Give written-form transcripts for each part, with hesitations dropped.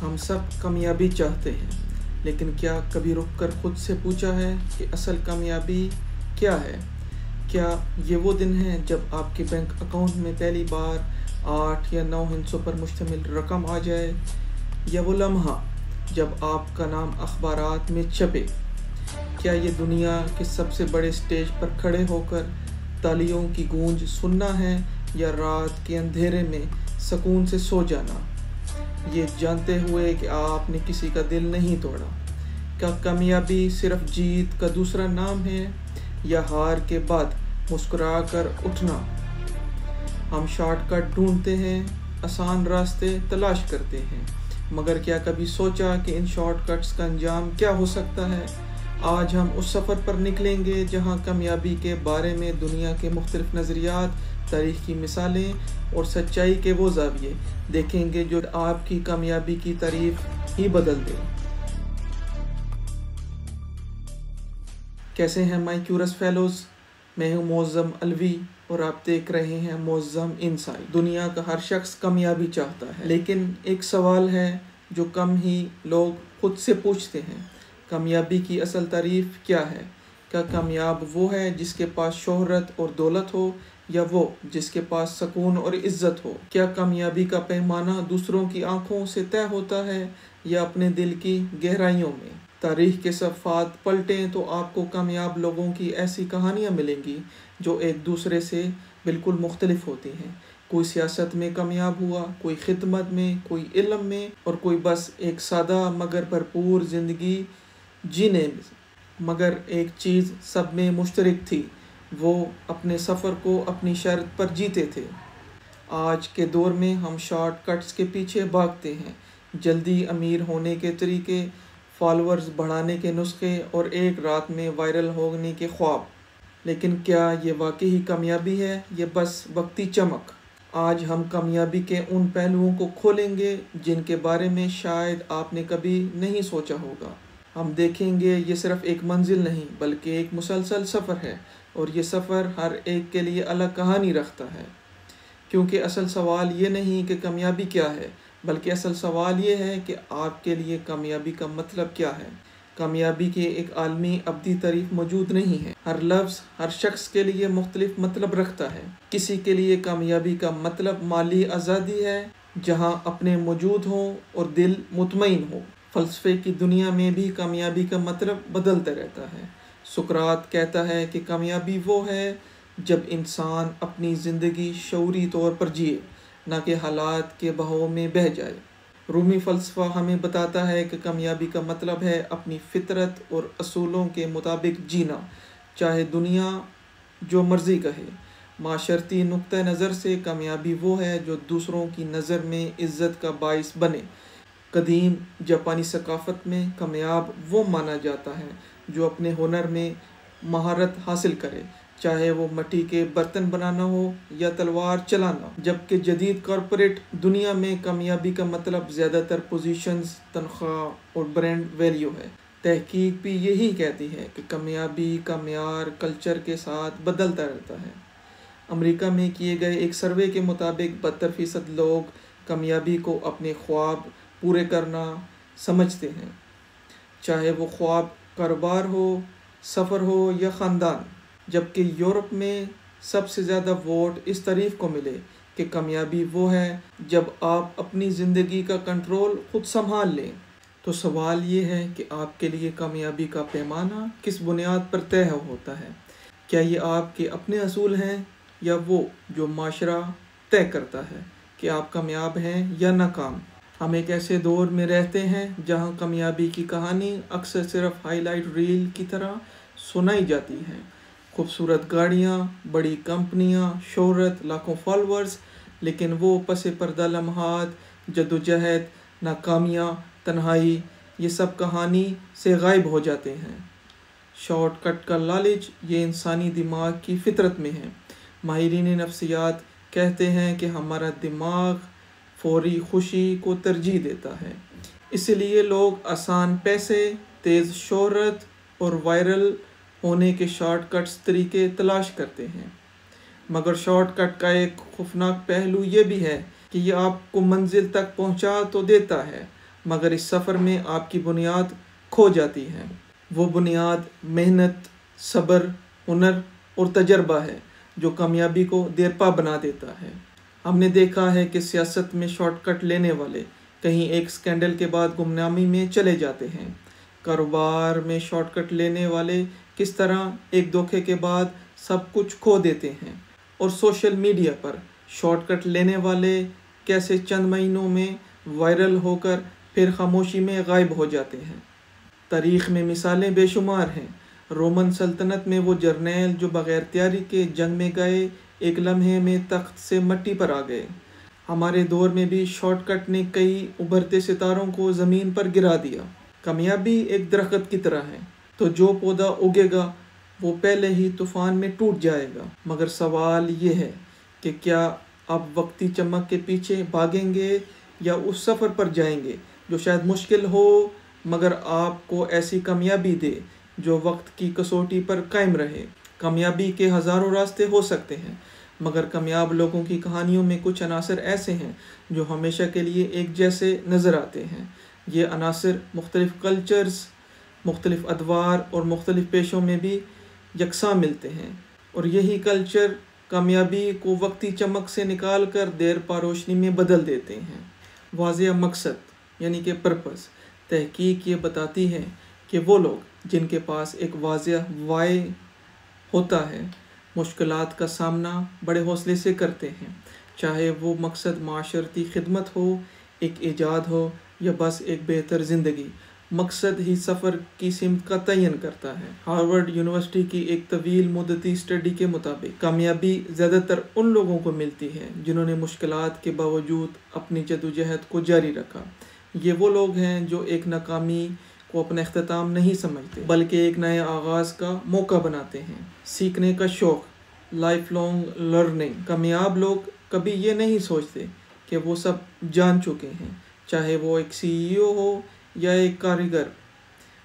ہم سب کامیابی چاہتے ہیں، لیکن کیا کبھی رک کر خود سے پوچھا ہے کہ اصل کامیابی کیا ہے؟ کیا یہ وہ دن ہے جب آپ کے بینک اکاؤنٹ میں پہلی بار 8 یا 9 ہندسوں پر مشتمل رقم آ جائے، یا وہ لمحہ جب آپ کا نام اخبارات میں چھپے؟ کیا یہ دنیا کے سب سے بڑے اسٹیج پر کھڑے ہو کر تالیوں کی گونج سننا ہے، یا رات کے اندھیرے میں سکون سے سو جانا، یہ جانتے ہوئے کہ آپ نے کسی کا دل نہیں توڑا؟ کیا کامیابی صرف جیت کا دوسرا نام ہے، یا ہار کے بعد مسکرا کر اٹھنا؟ ہم شارٹ کٹ ڈھونڈتے ہیں، آسان راستے تلاش کرتے ہیں، مگر کیا کبھی سوچا کہ ان شارٹ کٹس کا انجام کیا ہو سکتا ہے؟ آج ہم اس سفر پر نکلیں گے جہاں کامیابی کے بارے میں دنیا کے مختلف نظریات، تاریخ کی مثالیں اور سچائی کے وہ زاویے دیکھیں گے جو آپ کی کامیابی کی تعریف ہی بدل دیں۔ کیسے ہیں مائی کیورس فیلوز؟ میں ہوں معظم الوی اور آپ دیکھ رہے ہیں معظم انسائٹ۔ دنیا کا ہر شخص کامیابی چاہتا ہے، لیکن ایک سوال ہے جو کم ہی لوگ خود سے پوچھتے ہیں: کامیابی کی اصل تعریف کیا ہے؟ کیا کامیاب وہ ہے جس کے پاس شہرت اور دولت ہو، یا وہ جس کے پاس سکون اور عزت ہو؟ کیا کامیابی کا پیمانہ دوسروں کی آنکھوں سے طے ہوتا ہے، یا اپنے دل کی گہرائیوں میں؟ تاریخ کے صفحات پلٹیں تو آپ کو کامیاب لوگوں کی ایسی کہانیاں ملیں گی جو ایک دوسرے سے بالکل مختلف ہوتی ہیں۔ کوئی سیاست میں کامیاب ہوا، کوئی خدمت میں، کوئی علم میں، اور کوئی بس ایک سادہ مگر بھرپور زندگی جینے میں۔ مگر ایک چیز سب میں مشترک تھی، وہ اپنے سفر کو اپنی شرط پر جیتے تھے۔ آج کے دور میں ہم شارٹ کٹس کے پیچھے بھاگتے ہیں، جلدی امیر ہونے کے طریقے، فالوورز بڑھانے کے نسخے اور ایک رات میں وائرل ہونے کے خواب۔ لیکن کیا یہ واقعی کامیابی ہے، یہ بس وقتی چمک؟ آج ہم کامیابی کے ان پہلوؤں کو کھولیں گے جن کے بارے میں شاید آپ نے کبھی نہیں سوچا ہوگا۔ ہم دیکھیں گے یہ صرف ایک منزل نہیں بلکہ ایک مسلسل سفر ہے، اور یہ سفر ہر ایک کے لیے الگ کہانی رکھتا ہے۔ کیونکہ اصل سوال یہ نہیں کہ کامیابی کیا ہے، بلکہ اصل سوال یہ ہے کہ آپ کے لیے کامیابی کا مطلب کیا ہے۔ کامیابی کی ایک عالمی ابدی تعریف موجود نہیں ہے۔ ہر لفظ ہر شخص کے لیے مختلف مطلب رکھتا ہے۔ کسی کے لیے کامیابی کا مطلب مالی آزادی ہے، جہاں اپنے موجود ہوں اور دل مطمئن ہو۔ فلسفے کی دنیا میں بھی کامیابی کا مطلب بدلتا رہتا ہے۔ سقراط کہتا ہے کہ کامیابی وہ ہے جب انسان اپنی زندگی شعوری طور پر جیے، نہ کہ حالات کے بہاؤ میں بہہ جائے۔ رومی فلسفہ ہمیں بتاتا ہے کہ کامیابی کا مطلب ہے اپنی فطرت اور اصولوں کے مطابق جینا، چاہے دنیا جو مرضی کہے۔ معاشرتی نقطہ نظر سے کامیابی وہ ہے جو دوسروں کی نظر میں عزت کا باعث بنے۔ قدیم جاپانی ثقافت میں کامیاب وہ مانا جاتا ہے جو اپنے ہنر میں مہارت حاصل کرے، چاہے وہ مٹی کے برتن بنانا ہو یا تلوار چلانا۔ جبکہ جدید کارپوریٹ دنیا میں کامیابی کا مطلب زیادہ تر پوزیشنز، تنخواہ اور برانڈ ویلیو ہے۔ تحقیق بھی یہی کہتی ہے کہ کامیابی کا معیار کلچر کے ساتھ بدلتا رہتا ہے۔ امریکہ میں کیے گئے ایک سروے کے مطابق 72% لوگ کامیابی کو اپنے خواب پورے کرنا سمجھتے ہیں، چاہے وہ خواب کاروبار ہو، سفر ہو یا خاندان۔ جبکہ یورپ میں سب سے زیادہ ووٹ اس تعریف کو ملے کہ کامیابی وہ ہے جب آپ اپنی زندگی کا کنٹرول خود سنبھال لیں۔ تو سوال یہ ہے کہ آپ کے لیے کامیابی کا پیمانہ کس بنیاد پر طے ہوتا ہے؟ کیا یہ آپ کے اپنے اصول ہیں، یا وہ جو معاشرہ طے کرتا ہے کہ آپ کامیاب ہیں یا ناکام؟ ہم ایک ایسے دور میں رہتے ہیں جہاں کامیابی کی کہانی اکثر صرف ہائی لائٹ ریل کی طرح سنائی جاتی ہے۔ خوبصورت گاڑیاں، بڑی کمپنیاں، شہرت، لاکھوں فالوورز، لیکن وہ پس پردہ لمحات، جدوجہد، ناکامیاں، تنہائی، یہ سب کہانی سے غائب ہو جاتے ہیں۔ شارٹ کٹ کا لالچ یہ انسانی دماغ کی فطرت میں ہے۔ ماہرین نفسیات کہتے ہیں کہ ہمارا دماغ فوری خوشی کو ترجیح دیتا ہے، اس لیے لوگ آسان پیسے، تیز شہرت اور وائرل ہونے کے شارٹ کٹس طریقے تلاش کرتے ہیں۔ مگر شارٹ کٹ کا ایک خوفناک پہلو یہ بھی ہے کہ یہ آپ کو منزل تک پہنچا تو دیتا ہے، مگر اس سفر میں آپ کی بنیاد کھو جاتی ہے۔ وہ بنیاد محنت، صبر، ہنر اور تجربہ ہے جو کامیابی کو دیرپا بنا دیتا ہے۔ ہم نے دیکھا ہے کہ سیاست میں شارٹ کٹ لینے والے کہیں ایک سکینڈل کے بعد گمنامی میں چلے جاتے ہیں۔ کاروبار میں شارٹ کٹ لینے والے کس طرح ایک دھوکے کے بعد سب کچھ کھو دیتے ہیں، اور سوشل میڈیا پر شارٹ کٹ لینے والے کیسے چند مہینوں میں وائرل ہو کر پھر خاموشی میں غائب ہو جاتے ہیں۔ تاریخ میں مثالیں بے شمار ہیں۔ رومن سلطنت میں وہ جرنیل جو بغیر تیاری کے جنگ میں گئے ایک لمحے میں تخت سے مٹی پر آ گئے۔ ہمارے دور میں بھی شارٹ کٹ نے کئی ابھرتے ستاروں کو زمین پر گرا دیا۔ کامیابی ایک درخت کی طرح ہے، تو جو پودا اگے گا وہ پہلے ہی طوفان میں ٹوٹ جائے گا۔ مگر سوال یہ ہے کہ کیا آپ وقتی چمک کے پیچھے بھاگیں گے یا اس سفر پر جائیں گے جو شاید مشکل ہو مگر آپ کو ایسی کامیابی دے جو وقت کی کسوٹی پر قائم رہے۔ کامیابی کے ہزاروں راستے ہو سکتے ہیں، مگر کامیاب لوگوں کی کہانیوں میں کچھ عناصر ایسے ہیں جو ہمیشہ کے لیے ایک جیسے نظر آتے ہیں۔ یہ عناصر مختلف کلچرز، مختلف ادوار اور مختلف پیشوں میں بھی یکساں ملتے ہیں، اور یہی کلچر کامیابی کو وقتی چمک سے نکال کر دیر پا روشنی میں بدل دیتے ہیں۔ واضح مقصد یعنی کہ پرپس۔ تحقیق یہ بتاتی ہے کہ وہ لوگ جن کے پاس ایک واضح وائی ہوتا ہے مشکلات کا سامنا بڑے حوصلے سے کرتے ہیں، چاہے وہ مقصد معاشرتی خدمت ہو، ایک ایجاد ہو یا بس ایک بہتر زندگی۔ مقصد ہی سفر کی سمت کا تعین کرتا ہے۔ ہارورڈ یونیورسٹی کی ایک طویل مدتی اسٹڈی کے مطابق کامیابی زیادہ تر ان لوگوں کو ملتی ہے جنہوں نے مشکلات کے باوجود اپنی جدوجہد کو جاری رکھا۔ یہ وہ لوگ ہیں جو ایک ناکامی کو اپنا اختتام نہیں سمجھتے بلکہ ایک نئے آغاز کا موقع بناتے ہیں۔ سیکھنے کا شوق، لائف لانگ لرننگ۔ کامیاب لوگ کبھی یہ نہیں سوچتے کہ وہ سب جان چکے ہیں، چاہے وہ ایک CEO ہو یا ایک کاریگر۔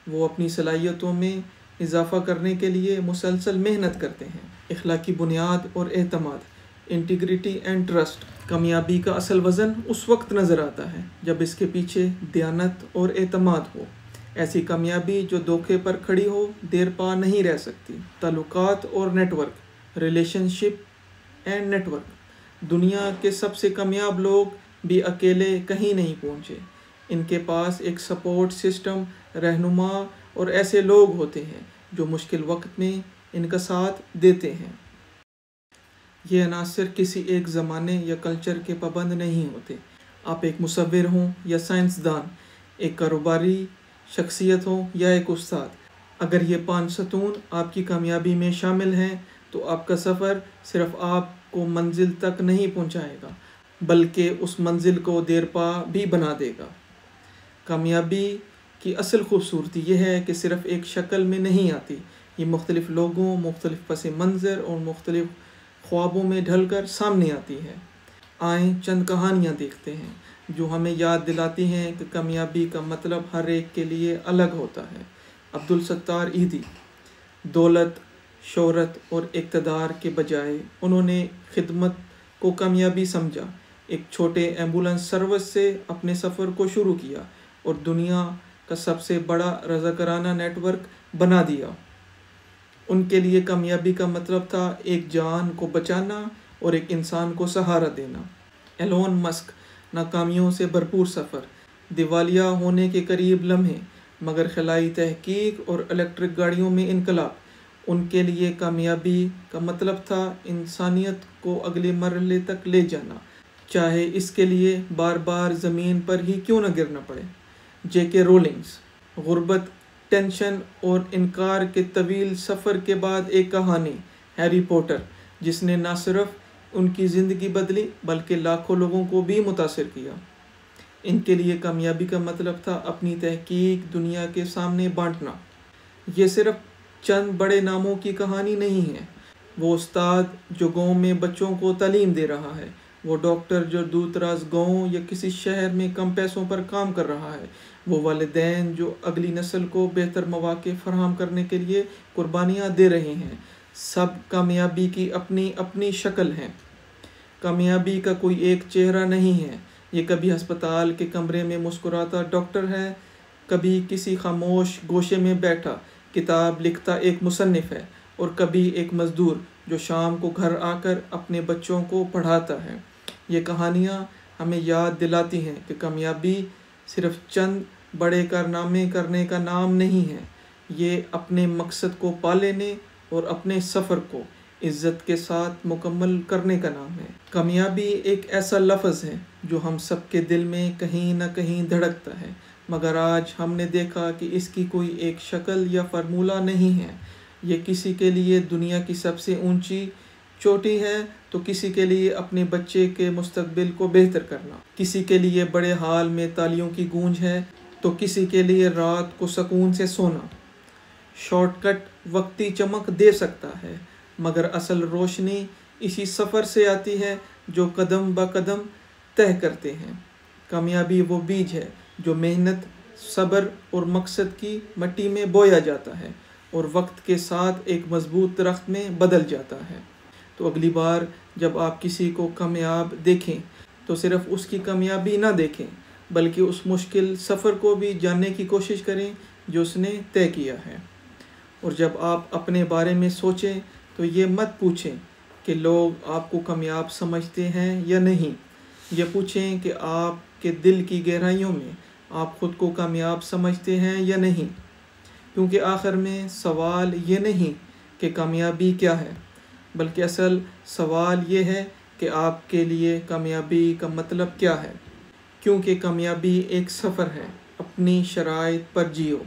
وہ اپنی صلاحیتوں میں اضافہ کرنے کے لیے مسلسل محنت کرتے ہیں۔ اخلاقی بنیاد اور اعتماد، انٹیگریٹی اینڈ ٹرسٹ۔ کامیابی کا اصل وزن اس وقت نظر آتا ہے جب اس کے پیچھے دیانت اور اعتماد ہو۔ ایسی کامیابی جو دھوکے پر کھڑی ہو دیر پا نہیں رہ سکتی۔ تعلقات اور network, relationship and network. دنیا کے سب سے کامیاب لوگ بھی اکیلے کہیں نہیں پہنچے۔ ان کے پاس ایک سپورٹ سسٹم، رہنما اور ایسے لوگ ہوتے ہیں جو مشکل وقت میں ان کا ساتھ دیتے ہیں۔ یہ عناصر کسی ایک زمانے یا کلچر کے پابند نہیں ہوتے۔ آپ ایک مصور ہوں یا سائنسدان، ایک کاروباری شخصیت ہو یا ایک استاد، اگر یہ 5 ستون آپ کی کامیابی میں شامل ہیں تو آپ کا سفر صرف آپ کو منزل تک نہیں پہنچائے گا بلکہ اس منزل کو دیر پا بھی بنا دے گا۔ کامیابی کی اصل خوبصورتی یہ ہے کہ صرف ایک شکل میں نہیں آتی، یہ مختلف لوگوں، مختلف پس منظر اور مختلف خوابوں میں ڈھل کر سامنے آتی ہے۔ آئیں چند کہانیاں دیکھتے ہیں جو ہمیں یاد دلاتی ہیں کہ کامیابی کا مطلب ہر ایک کے لیے الگ ہوتا ہے۔ عبدالستار ایدھی۔ دولت، شہرت اور اقتدار کے بجائے انہوں نے خدمت کو کامیابی سمجھا۔ ایک چھوٹے ایمبولینس سروس سے اپنے سفر کو شروع کیا اور دنیا کا سب سے بڑا رضاکارانہ نیٹ ورک بنا دیا۔ ان کے لیے کامیابی کا مطلب تھا ایک جان کو بچانا اور ایک انسان کو سہارا دینا۔ Elon Musk. ناکامیوں سے بھرپور سفر، دیوالیہ ہونے کے قریب لمحے، مگر خلائی تحقیق اور الیکٹرک گاڑیوں میں انقلاب۔ ان کے لیے کامیابی کا مطلب تھا انسانیت کو اگلے مرحلے تک لے جانا، چاہے اس کے لیے بار بار زمین پر ہی کیوں نہ گرنا پڑے۔ JK rulings. غربت، ٹینشن اور انکار کے طویل سفر کے بعد ایک کہانی، ہیری پوٹر، جس نے نہ صرف ان کی زندگی بدلی بلکہ لاکھوں لوگوں کو بھی متاثر کیا۔ ان کے لیے کامیابی کا مطلب تھا اپنی تحقیق دنیا کے سامنے بانٹنا۔ یہ صرف چند بڑے ناموں کی کہانی نہیں ہے۔ وہ استاد جو گاؤں میں بچوں کو تعلیم دے رہا ہے، وہ ڈاکٹر جو دور دراز گاؤں یا کسی شہر میں کم پیسوں پر کام کر رہا ہے، وہ والدین جو اگلی نسل کو بہتر مواقع فراہم کرنے کے لیے قربانیاں دے رہے ہیں، سب کامیابی کی اپنی اپنی شکل ہیں۔ کامیابی کا کوئی ایک چہرہ نہیں ہے، یہ کبھی ہسپتال کے کمرے میں مسکراتا ڈاکٹر ہے، کبھی کسی خاموش گوشے میں بیٹھا کتاب لکھتا ایک مصنف ہے، اور کبھی ایک مزدور جو شام کو گھر آ کر اپنے بچوں کو پڑھاتا ہے۔ یہ کہانیاں ہمیں یاد دلاتی ہیں کہ کامیابی صرف چند بڑے کارنامے کرنے کا نام نہیں ہے، یہ اپنے مقصد کو پا لینے اور اپنے سفر کو عزت کے ساتھ مکمل کرنے کا نام ہے۔ کامیابی ایک ایسا لفظ ہے جو ہم سب کے دل میں کہیں نہ کہیں دھڑکتا ہے، مگر آج ہم نے دیکھا کہ اس کی کوئی ایک شکل یا فارمولہ نہیں ہے۔ یہ کسی کے لیے دنیا کی سب سے اونچی چوٹی ہے تو کسی کے لیے اپنے بچے کے مستقبل کو بہتر کرنا، کسی کے لیے بڑے ہال میں تالیوں کی گونج ہے تو کسی کے لیے رات کو سکون سے سونا۔ شارٹ کٹ وقتی چمک دے سکتا ہے، مگر اصل روشنی اسی سفر سے آتی ہے جو قدم با قدم طے کرتے ہیں۔ کامیابی وہ بیج ہے جو محنت، صبر اور مقصد کی مٹی میں بویا جاتا ہے اور وقت کے ساتھ ایک مضبوط درخت میں بدل جاتا ہے۔ تو اگلی بار جب آپ کسی کو کامیاب دیکھیں تو صرف اس کی کامیابی نہ دیکھیں، بلکہ اس مشکل سفر کو بھی جاننے کی کوشش کریں جو اس نے طے کیا ہے۔ اور جب آپ اپنے بارے میں سوچیں تو یہ مت پوچھیں کہ لوگ آپ کو کامیاب سمجھتے ہیں یا نہیں، یہ پوچھیں کہ آپ کے دل کی گہرائیوں میں آپ خود کو کامیاب سمجھتے ہیں یا نہیں، کیونکہ آخر میں سوال یہ نہیں کہ کامیابی کیا ہے، بلکہ اصل سوال یہ ہے کہ آپ کے لیے کامیابی کا مطلب کیا ہے، کیونکہ کامیابی ایک سفر ہے۔ اپنی شرائط پر جیو۔